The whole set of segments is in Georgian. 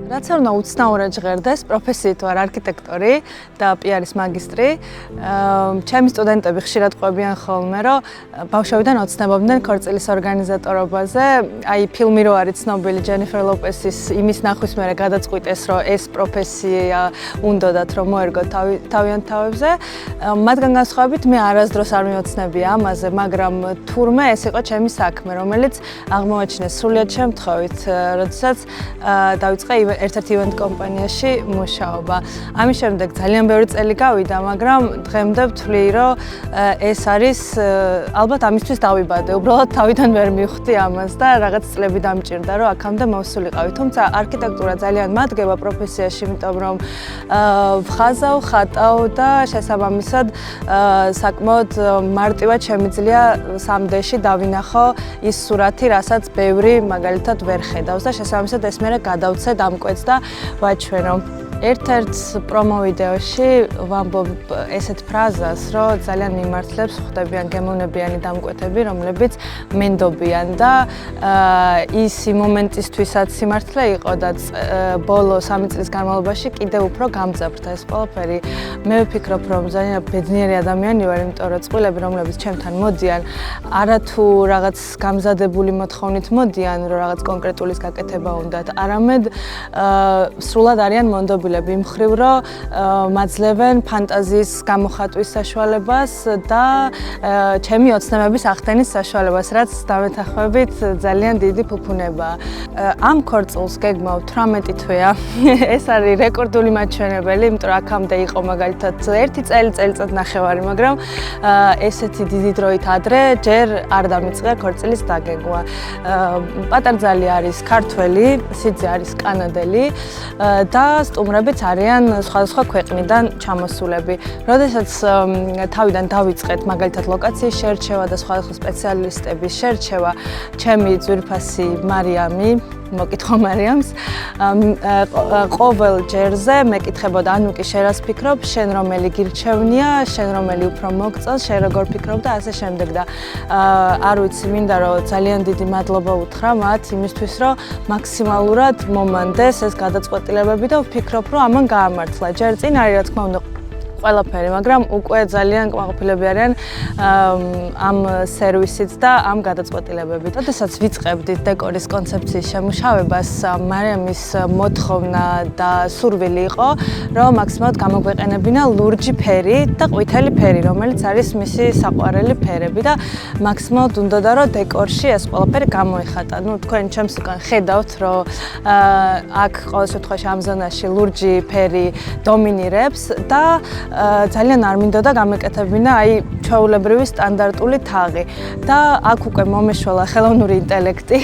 რაც არ უნდა უცნაურად ჟღერდეს, პროფესიით ვარ არქიტექტორი და PR-ის მაგისტრი. ჩემი სტუდენტები ხშირად ყვებიან ხოლმე, რომ ბავშვობიდან ოცნებობდნენ ქორწილის ორგანიზატორობაზე. აი, ფილმი რო არის ცნობილი ჯენიფერ ლოპესის იმის ნახვის მერე გადაწყვიტეს, რომ ეს პროფესია უნდათ რომ მოერგო თავიანთ თავებზე. მათგან განსხვავებით მე არასდროს არ მიოცნებია ამაზე, მაგრამ თურმე ეს იყო ჩემი საქმე, რომელიც აღმოაჩინეს სრულიად შემთხვევით, როდესაც დავიწყე ერთ-ერთ ივენტ კომპანიაში მუშაობა. ამის შემდეგ ძალიან ბევრი წელი გავიდა, მაგრამ დღემდე ვთვლი, რომ ეს არის ალბათ ამისთვის დავიბადე. უბრალოდ თავიდან ვერ მივხვდი ამას და რაღაც წლები დამჭირდა, რომ აქამდე მოვსულიყავი. თუმცა არქიტექტურა ძალიან მადგება პროფესიაში, იმიტომ რომ ვხაზავ, ხატავ და შესაბამისად საკმაოდ მარტივად შემიძლია სამდეში დავინახო ის სურათი, რასაც ბევრი მაგალითად ვერ ხედავს და შესაბამისად ეს მერე გადავცე დამკვეთს და ვაჩვენო. ერთ-ერთ პრომო ვიდეოში ვამბობ ესეთ ფრაზას, რომ ძალიან მიმართლებს ხვდებიან გემოვნებიანი დამკვეთები, რომლებიც მენდობიან და ის მომენტისთვისაც სიმართლე იყო და ბოლო 3 წლის განმავლობაში კიდევ უფრო გამძაფრდა ეს ყველაფერი. მე ვფიქრობ, რომ ძალიან ბედნიერი ადამიანი ვარ, იმიტომ რომ წყვილები, რომლებიც ჩემთან მოდიან, არათუ რაღაც გამზადებული მოთხოვნით მოდიან, რომ რაღაც კონკრეტულის გაკეთება უნდათ, არამედ სრულად არიან მონდობილები. იმ მხრივ, რომ მაძლევენ ფანტაზიის გამოხატვის საშუალებას და ჩემი ოცნებების ახდენის საშუალებას, რაც დამეთანხმებით ძალიან დიდი ფუფუნებაა. ამ ქორწილს გეგმავ 18 თვეა. ეს არის რეკორდული მაჩვენებელი, იმიტომ რომ აქამდე იყო მაგალითად 1 წელიწად ნახევარი, მაგრამ ესეთი დიდი დროით ადრე ჯერ არ დამიწყე ქორწილის დაგეგმვა. პატარძალი არის ქართველი, სიძე არის კანადელი და სტუმრებიც არიან სხვადასხვა ქვეყნიდან ჩამოსულები. როდესაც თავიდან დავიწყეთ მაგალითად ლოკაციის შერჩევა და სხვადასხვა სპეციალისტების შერჩევა, ჩემი ძვირფასი მარიამი მოკითხო მარიამს ყოველ ჯერზე მეკითხებოდა, ანუ კი შენ რას ფიქრობ, შენ რომელი გირჩევნია, შენ რომელი უფრო მოგწონს, შენ როგორ ფიქრობ და ასე შემდეგ და არ ვიცი, მინდა რომ ძალიან დიდი მადლობა უთხრა მათ იმისთვის, რომ მაქსიმალურად მომანდეს ეს გადაწყვეტილებები და ვფიქრობ, რომ ამან გაამართლა. ჯერ წინ არის რა თქმა უნდა ყველაფერი, მაგრამ უკვე ძალიან კმაყოფილები არიან ამ სერვისით და ამ გადაწყვეტილებებით. როდესაც ვიწყებდით დეკორის კონცეფციის შემუშავებას, მარიამის მოთხოვნა და სურვილი იყო, რომ მაქსიმალურად გამოგვეყენებინა ლურჯი ფერი და ყვითელი ფერი, რომელიც არის მისი საყვარელი ფერები და მაქსიმალურად უნდოდა, რომ დეკორში ეს ყველაფერი გამოიხატა. ნუ თქვენ ჩემს უკან ხედავთ, რომ აქ ყოველ შემთხვევაში ამ ზონაში ლურჯი ფერი დომინირებს და ძალიან არ მინდოდა გამეკეთებინა აი ჩვეულებრივი სტანდარტული თაღი და აქ უკვე მომეშველა ხელოვნური ინტელექტი,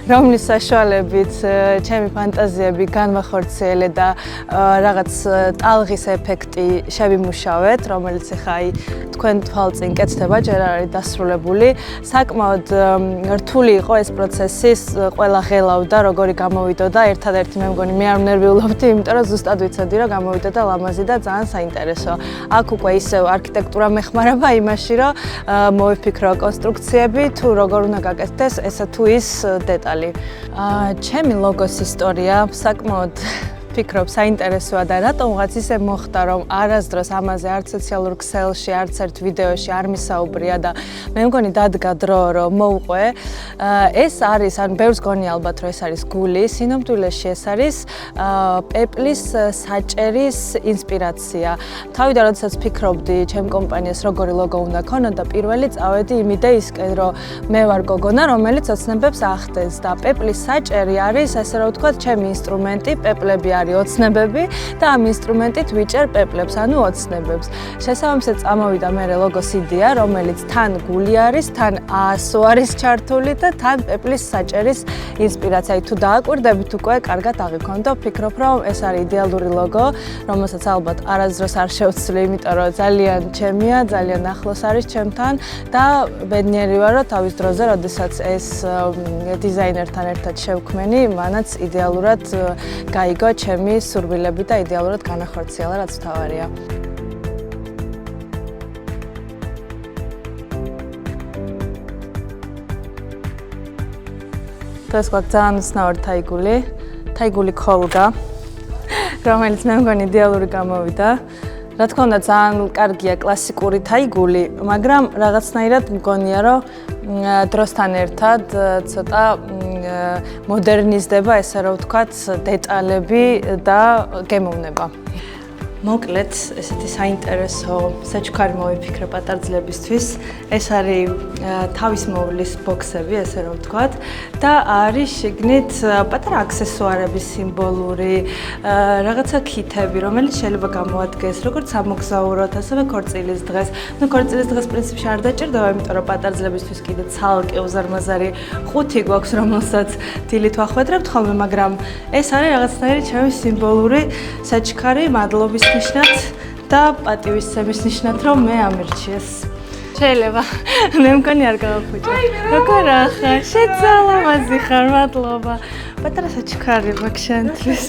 რომლის საშუალებით ჩემი ფანტაზიები განვახორციელე და რაღაც ტალღის ეფექტი შევიმუშავეთ, რომელიც ახლა აი თქვენ თვალწინ კეთდება, ჯერ არ არის დასრულებული. საკმაოდ რთული იყო ეს პროცესი, ყველა ღელავდა, როგორი გამოვიდოდა. ერთადერთი მე მგონი მე არ ვნერვიულობდი, იმიტომ რომ ზუსტად ვიცოდი, რომ გამოვიდოდა ლამაზი და ძალიან საინტერესო. აქ უკვე ისევ არქიტექტურა მეხმარება იმაში, რომ მოვიფიქრო კონსტრუქციები, თუ როგორ უნდა გაკეთდეს ესა თუ ის დეტალი. ჩემი ლოგოს ისტორია საკმაოდ ვფიქრობ საინტერესოა და რატომღაც ისე მოხდა, რომ არასდროს ამაზე არც სოციალურ ქსელში, არც ერთ ვიდეოში არ მისაუბრია და მე მგონი დადგა დრო, რომ მოვყვე. ეს არის, ან ბევრს გონია ალბათ, რომ ეს არის გული, სინამდვილეში ეს არის პეპლის საჭერის ინსპირაცია. თავიდან როდესაც ფიქრობდი ჩემ კომპანიას როგორი ლოგო უნდა ქონოდა, პირველი წავედი იმ იდეისკენ, რომ მე ვარ გოგონა, რომელიც ოცნებებს ახდენს და პეპლის საჭერი არის, ასე რომ ვთქვათ, ჩემი ინსტრუმენტი, პეპლები არის ოცნებები და ამ ინსტრუმენტით ვიჭერ პეპლებს, ანუ ოცნებებს. შესაბამისად წამოვიდა მერე ლოგოს იდეა, რომელიც თან გული არის, თან ასო არის ჩართული და თან პეპლის საჭერის ინსპირაცია. თუ დააკვირდებით, უკვე კარგად აღიქონდა. ვფიქრობ, რომ ეს არის იდეალური ლოგო, რომელსაც ალბათ არასდროს არ შევცვლი, იმიტომ რომ ძალიან ჩემია, ძალიან ახლოს არის ჩემთან და ბედნიერი ვარ, რომ თავის დროზე, როდესაც ეს დიზაინერთან ერთად შევქმენი, მანაც იდეალურად გაიგო ჩემი სურვილები და იდეალურად განახორციელა, რაც მთავარია. დღეს გვაქვს ძალიან უცნაური თაიგული. თაიგული ქოლგა, რომელიც მე მგონი იდეალური გამოვიდა. რა თქმა უნდა, ძალიან კარგია კლასიკური თაიგული, მაგრამ რაღაცნაირად მგონია, რომ დროსთან ერთად ცოტა მოდერნიზდება, ესე რომ ვთქვათ, დეტალები და გემოვნება. მოკლედ, ესეთი საინტერესო საჩუქარი მოვიფიქრე პატარძლებისთვის. ეს არის თავის მოვლის ბოქსები, ესე რომ ვთქვათ, და არის შიგნით პატარა აქსესუარები სიმბოლური, რაღაცა ქითები, რომელიც შეიძლება გამოადგეს როგორც სამოგზაუროდ, ასევე ქორწილის დღეს. ნუ ქორწილის დღეს პრინციპში არ დაჭირდება, იმიტომ რომ პატარძლებისთვის კიდე ცალკე უზარმაზარი ყუთი გვაქვს, რომელსაც დილით ვახვედრებთ ხოლმე, მაგრამ ეს არის რაღაცნაირი ჩემი სიმბოლური საჩქარი მადლობის ნიშნად და პატივისცემის ნიშნად, რომ მე ამირჩიეს. შეიძლება, მე მგონი არ გავახუჭე. როგორ ახლა? შეცალამაზი ხარ, მადლობა. პატარა საჩქარი მაქვს შენთვის.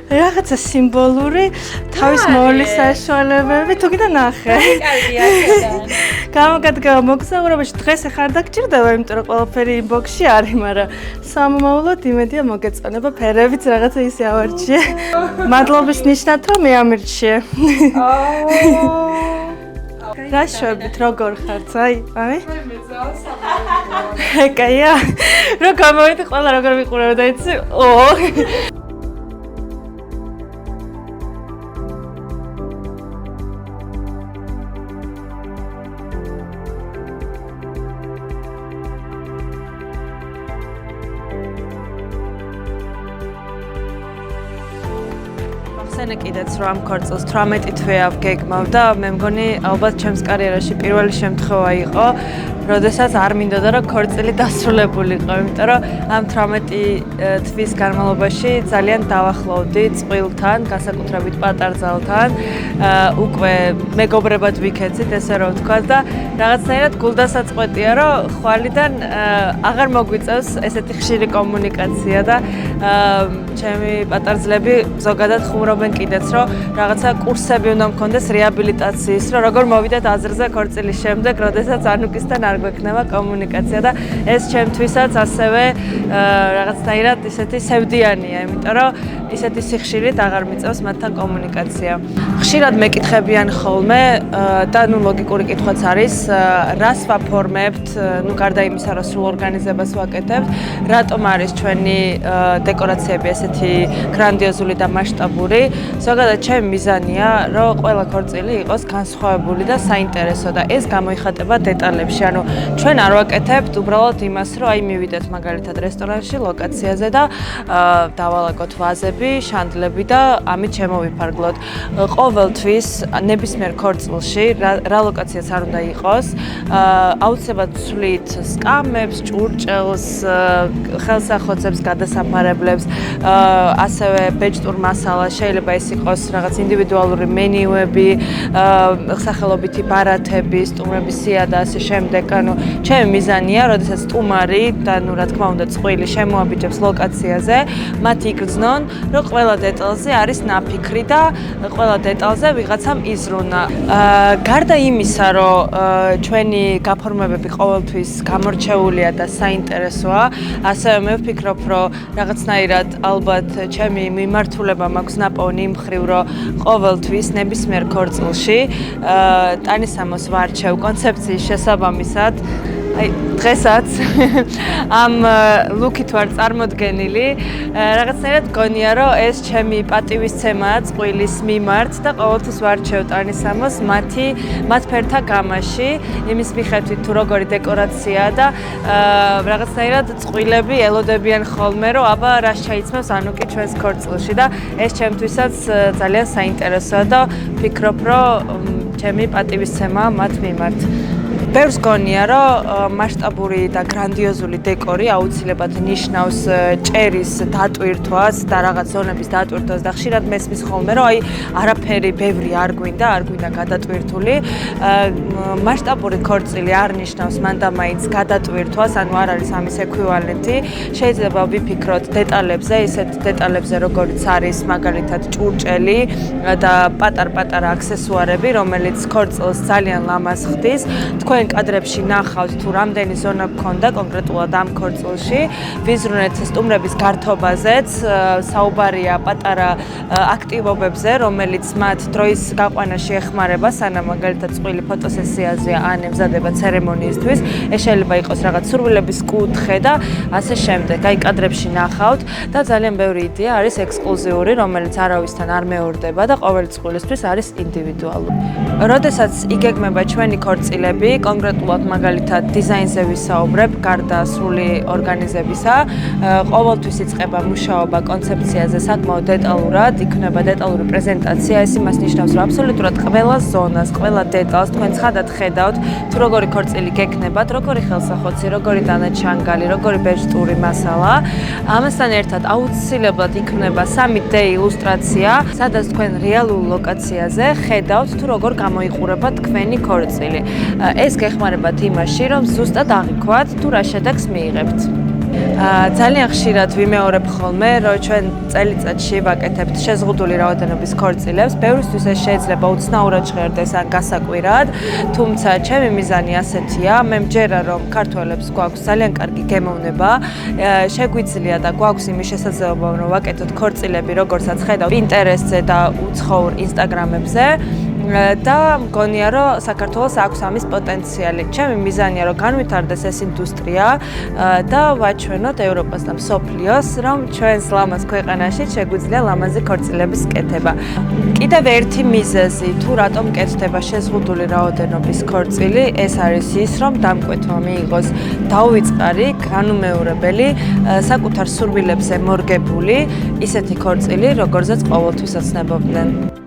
რაღაცა სიმბოლური, თავის მოვლის საშუალებები, თუ კიდე ნახე. კარგია, ძალიან. გამოგადგება მოგზაურობაში, დღეს ახლა არ დაგჭირდება, იმიტომ რომ ყველაფერი ინბოქსში არის, მაგრამ სამომავლოდ იმედია მოგეწონება, ფერებიც რაღაცა ისე ავარჩიე. მადლობის ნიშნად, რომ მე ამირჩიე. რა შვებით, როგორ ხართ, აი? მე მეძავ სამომავლოდ. კაია. რო გამოვიდი, ყველა როგორ ვიყურებდა, იცი? ხსენე კიდეც რომ ამ ქორწილს 18 თვე ავგეგმავდა, მე მგონი ალბათ ჩემს კარიერაში პირველი შემთხვევა იყო, როდესაც არ მინდოდა რომ ქორწილი დასრულებულიყო, იმიტომ რომ ამ 18 თვის განმავლობაში ძალიან დავახლოვდი წყვილთან, განსაკუთრებით პატარძალთან, უკვე მეგობრებად ვიქეცით, ესე რომ ვთქვა და რაღაცნაირად გულდასაწყვეტია, რომ ხვალიდან აღარ მოგვიწევს ესეთი ხშირი კომუნიკაცია და ჩემი პატარძლები ზოგადად ხუმრობენ კიდეც, რომ რაღაცა კურსები უნდა მქონდეს რეაბილიტაციის, რომ როგორ მოვიდეთ აზრზე ქორწილის შემდეგ, როდესაც ანუკისთან არ გვექნება კომუნიკაცია და ეს ჩემთვისაც ასევე რაღაცნაირად ისეთი სევდიანია, იმიტომ რომ ისეთი სიხშირით აღარ მიწევს მათთან კომუნიკაცია. ხშირად მეკითხებიან ხოლმე და ნუ ლოგიკური კითხვაც არის, რას ვაფორმებთ, ნუ გარდა იმისა, რომ სრულ ორგანიზებას ვაკეთებთ, რატომ არის ჩვენი დეკორაციები ესეთი გრანდიოზული და მასშტაბური. ზოგადად ჩემი მიზანია, რომ ყველა ქორწილი იყოს განსხვავებული და საინტერესო და ეს გამოიხატება დეტალებში. ანუ ჩვენ არ ვაკეთებთ უბრალოდ იმას, რომ აი მივიდეთ მაგალითად რესტორანში, ლოკაციაზე და დავალაგოთ ვაზები, შანდლები და ამით შემოვიფარგლოთ. ყოველთვის ნებისმიერ ქორწილში რა ლოკაციაც არ უნდა იყოს, აუცილებლად ვცვლით სკამებს, ჭურჭელს, ხელსახოცებს, გადასაფარებლებს, ასევე ბეჭდურ მასალას, შეიძლება ეს იყოს რაღაც ინდივიდუალური მენიუები, სახელობითი ბარათები, სტუმრების სია და ასე შემდეგ. ანუ ჩემი მიზანია, როდესაც სტუმარი და ნუ რა თქმა უნდა წყვილი შემოაბიჯებს ლოკაციაზე, მათ იგრძნონ, რომ ყველა დეტალზე არის ნაფიქრი და ყველა დეტალზე ვიღაცამ იზრუნა. გარდა იმისა, რომ ჩვენი გაფორმებები ყოველთვის გამორჩეულია და საინტერესოა, ასევე მე ვფიქრობ, რომ რაღაცნაირად ალბათ ჩემი მიმართულება მაქვს ნაპოვნი იმ მხრივ, რომ ყოველთვის ნებისმიერ ქორწილში ტანისამოს ვარჩევ კონცეფციის შესაბამისად. აი დღესაც ამ ლუკით ვარ წარმოდგენილი, რაღაცნაირად გონია, რომ ეს ჩემი პატივისცემაა წყვილის მიმართ და ყოველთვის ვარჩევ ტანისამოს მათ ფერთა გამაში, იმის მიხედვით თუ როგორი დეკორაციაა და რაღაცნაირად წყვილები ელოდებიან ხოლმე, რომ აბა რას ჩაიცმევს ანუკი ჩვენს ქორწილში და ეს ჩემთვისაც ძალიან საინტერესოა და ვფიქრობ, რომ ჩემი პატივისცემაა მათ მიმართ. ბევრს გონია, რომ მასშტაბური და გრანდიოზული დეკორი აუცილებლად ნიშნავს ჭერის დატვირთვას და რაღაც ზონების დატვირთვას და ხშირად მესმის ხოლმე, რომ აი არაფერი ბევრი არ გვინდა გადატვირთული. მასშტაბური ქორწილი არ ნიშნავს მან და მაინც გადატვირთვას, ანუ არ არის ამის ექვივალენტი. შეიძლება ვიფიქროთ დეტალებზე, ისეთ დეტალებზე, როგორიც არის მაგალითად ჭურჭელი და პატარ-პატარა აქსესუარები, რომელიც ქორწილს ძალიან ლამაზ ხდის. თქვენ ჩვენ კადრებში ნახავთ თუ რამდენი ზონა გქონდა კონკრეტულად ამ ქორწილში, ვიზრუნეთ სტუმრების გართობაზეც, საუბარია პატარა აქტივობებზე, რომელიც მათ დროის გაყვანაში ეხმარება, სანამ მაგალითად წყვილი ფოტოსესიაზეა ან ემზადება ცერემონიისთვის, ეს შეიძლება იყოს რაღაც სურვილების კუთხე და ასე შემდეგ. აი კადრებში ნახავთ და ძალიან ბევრი იდეა არის ექსკლუზიური, რომელიც არავისთან არ მეორდება და ყოველი წყვილისთვის არის ინდივიდუალური. როდესაც იგეგმება ჩვენი ქორწილები, კონკრეტულად მაგალითად დიზაინზე ვისაუბრებ, გარდა სრული ორგანიზებისა, ყოველთვის იწყება მუშაობა კონცეფციაზე საკმაოდ დეტალურად, იქნება დეტალური პრეზენტაცია, ეს იმას ნიშნავს, რომ აბსოლუტურად ყველა ზონას, ყველა დეტალს თქვენ ცხადად ხედავთ, თუ როგორი ქორწილი გექნებათ, როგორი ხელსახოცი, როგორი დანაჩანგალი, როგორი ბეჭდური მასალა. ამასთან ერთად აუცილებლად იქნება 3D ილუსტრაცია, სადაც თქვენ რეალურ ლოკაციაზე ხედავთ, თუ როგორ გამოიყურება თქვენი ქორწილი. ეს გეხმარებათ იმაში, რომ ზუსტად აღიქვათ, თუ რა შედეგს მიიღებთ. ძალიან ხშირად ვიმეორებ ხოლმე, რომ ჩვენ წელიწადში ვაკეთებთ შეზღუდული რაოდენობის ქორწილებს. ბევრისთვის ეს შეიძლება უცნაურად ჟღერდეს ან გასაკვირად, თუმცა ჩემი მიზანი ასეთია, მე მჯერა რომ ქართველებს გვაქვს ძალიან კარგი გემოვნება, შეგვიძლია და გვაქვს იმის შესაძლებლობა, რომ ვაკეთოთ ქორწილები, როგორცაც ხედავ პინტერესტზე და უცხოურ ინსტაგრამებზე. და მგონია რომ საქართველოს აქვს ამის პოტენციალი. ჩემი მიზანია რომ განვითარდეს ეს ინდუსტრია და ვაჩვენოთ ევროპას და მსოფლიოს, რომ ჩვენს ლამაზ ქვეყანაში შეგვიძლია ლამაზი ქორწილების კეთება. კიდევ ერთი მიზეზი, თუ რატომ კეთდება შეზღუდული რაოდენობის ქორწილი, ეს არის ის, რომ დამკვეთმა მიიღოს დაუვიწყარი, განუმეორებელი, საკუთარ სურვილებზე მორგებული ისეთი ქორწილი, როგორზეც ყოველთვის ოცნებობდნენ.